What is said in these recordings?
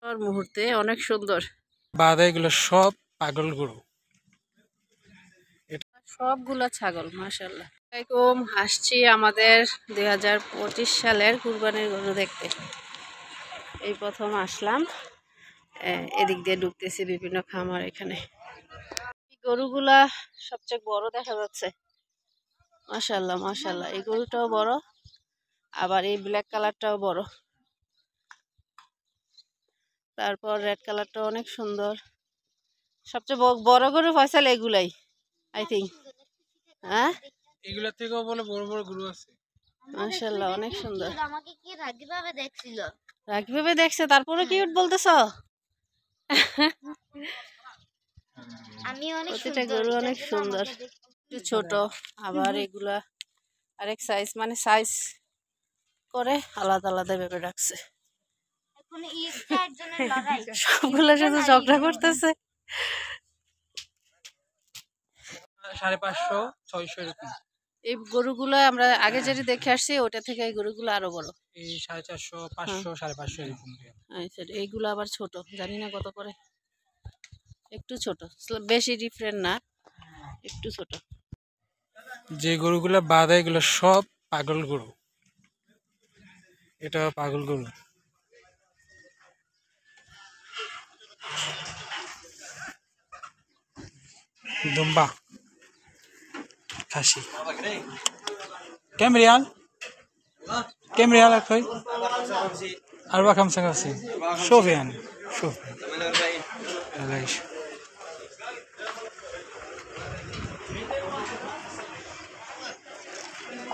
আর মুহূর্তে অনেক সুন্দর। বাদে এগুলো সব পাগল গরু। সবগুলা ছাগল মাশাআল্লাহ। আসসালামু আলাইকুম, আসছি আমাদের 2025 সালের কুরবানির গরু দেখতে। এই প্রথম আসলাম, এদিক দিয়ে ঢুকতেছি বিভিন্ন খামার। এখানে এই গরুগুলা সবচেয়ে বড় দেখা যাচ্ছে। মাশাআল্লাহ মাশাআল্লাহ, এই গরুটাও বড়, আবার এই ব্ল্যাক কালারটাও বড়, তারপর রেড কালারটাও অনেক সুন্দর। সবচেয়ে বড় গরু ফয়সাল এগুলাই আই থিঙ্ক। হ্যাঁ, এগুলা থেকেও বলে বড় বড় গরু আছে। মাশাআল্লাহ অনেক সুন্দর। আমাকে কি রাগীভাবে দেখছিল, রাগীভাবে দেখছে, তারপরে কিউট বলতেছ। আমি অনেক প্রতিটা গরু অনেক সুন্দর, একটু ছোট, আবার এগুলা আরেক সাইজ, মানে সাইজ করে আলাদা আলাদা ভেবে রাখছে। সবগুলো শুধু ঝগড়া করতেছে। 550, 600 এরকম। এই গরুগুলো আমরা আগে যেটা দেখে আসছি ওটা থেকে এই গরুগুলো আরো বড়। এই 450, 500, 550 এরকম। আচ্ছা, এইগুলো আবার ছোট, জানি না কত করে, একটু ছোট, বেশি ডিফারেন্ট না, একটু ছোট। যে গরুগুলা বাদে এগুলো সব পাগল গরু। এটা পাগল গরু। দুম্বা খাসি। كم ريال؟ كم ريال اخوي؟ 54 شوف يعني شوف ليش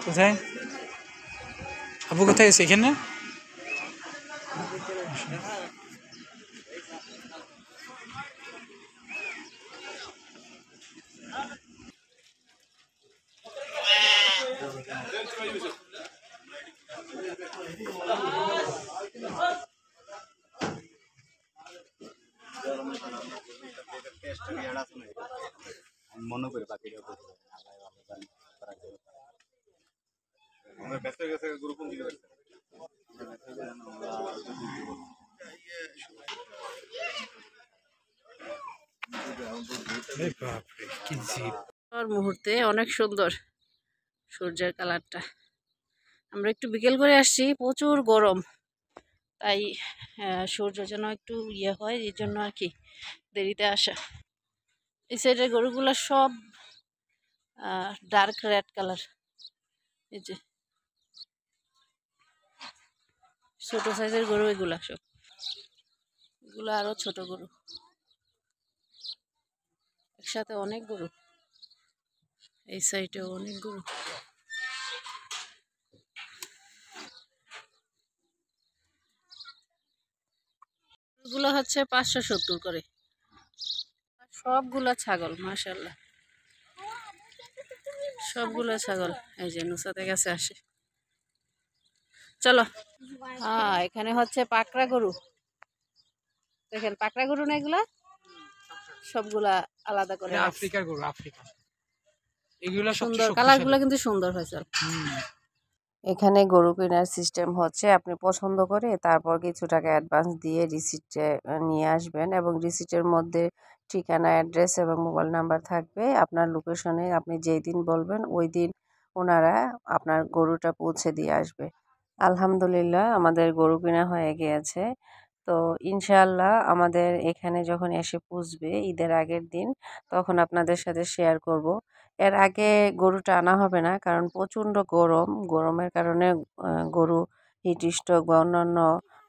কোথায় আবু কোথায় আছে এখানে? মনে করে বাকিটা ব্যস্ত গেছে গ্রুপ দিকে মুহূর্তে অনেক সুন্দর সূর্যের কালারটা। আমরা একটু বিকেল করে আসছি, প্রচুর গরম, তাই সূর্য যেন একটু ইয়ে হয়, এই জন্য আর কি দেরিতে আসা। এই সাইডের গরুগুলো সব ডার্ক রেড কালার। এই যে ছোট সাইজের গরু এগুলা সব, এগুলো আরো ছোট গরু, একসাথে অনেক গরু। এই সাইডেও অনেক গরু। এগুলো হচ্ছে 570 করে। সবগুলা ছাগল মাশাআল্লাহ, সবগুলো ছাগল। এই যে নুসাতে গেছে আসে, চলো। হ্যাঁ, এখানে হচ্ছে পাকড়া গরু, দেখেন পাকড়া গরু না এগুলা, সবগুলা আলাদা করে আফ্রিকার গরু। আফ্রিকা এগুলা সুন্দর, কালারগুলো কিন্তু সুন্দর হয়েছে। এখানে গরু কেনার সিস্টেম হচ্ছে আপনি পছন্দ করে তারপর কিছু টাকা অ্যাডভান্স দিয়ে রিসিটে নিয়ে আসবেন, এবং রিসিটের মধ্যে ঠিকানা, অ্যাড্রেস এবং মোবাইল নাম্বার থাকবে। আপনার লোকেশনে আপনি যেই দিন বলবেন ওই দিন ওনারা আপনার গরুটা পৌঁছে দিয়ে আসবে। আলহামদুলিল্লাহ আমাদের গরু কেনা হয়ে গিয়েছে। তো ইনশাআল্লাহ আমাদের এখানে যখন এসে পৌঁছবে ঈদের আগের দিন, তখন আপনাদের সাথে শেয়ার করব। এর আগে গরুটা আনা হবে না, কারণ প্রচণ্ড গরম, গরমের কারণে গরু হিট স্ট্রোক বা অন্যান্য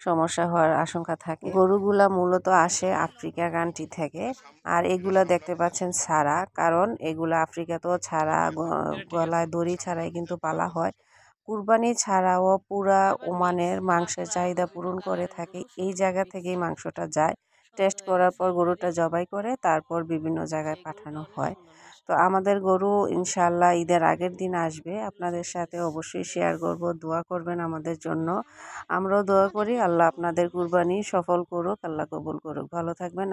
সমস্যা হওয়ার আশঙ্কা থাকে। গরুগুলা মূলত আসে আফ্রিকা কান্ট্রি থেকে, আর এগুলা দেখতে পাচ্ছেন ছাড়া, কারণ এগুলা আফ্রিকাতেও ছাড়া, গলায় দড়ি ছাড়াই কিন্তু পালা হয়। কুরবানি ছাড়াও পুরা ওমানের মাংসের চাহিদা পূরণ করে থাকে। এই জায়গা থেকেই মাংসটা যায়, টেস্ট করার পর গরুটা জবাই করে তারপর বিভিন্ন জায়গায় পাঠানো হয়। তো আমাদের গরু ইনশাআল্লাহ ঈদের আগের দিন আসবে, আপনাদের সাথে অবশ্যই শেয়ার করব। দোয়া করবেন আমাদের জন্য, আমরাও দোয়া করি আল্লাহ আপনাদের কুরবানি সফল করুক, আল্লাহ কবুল করুক। ভালো থাকবেন।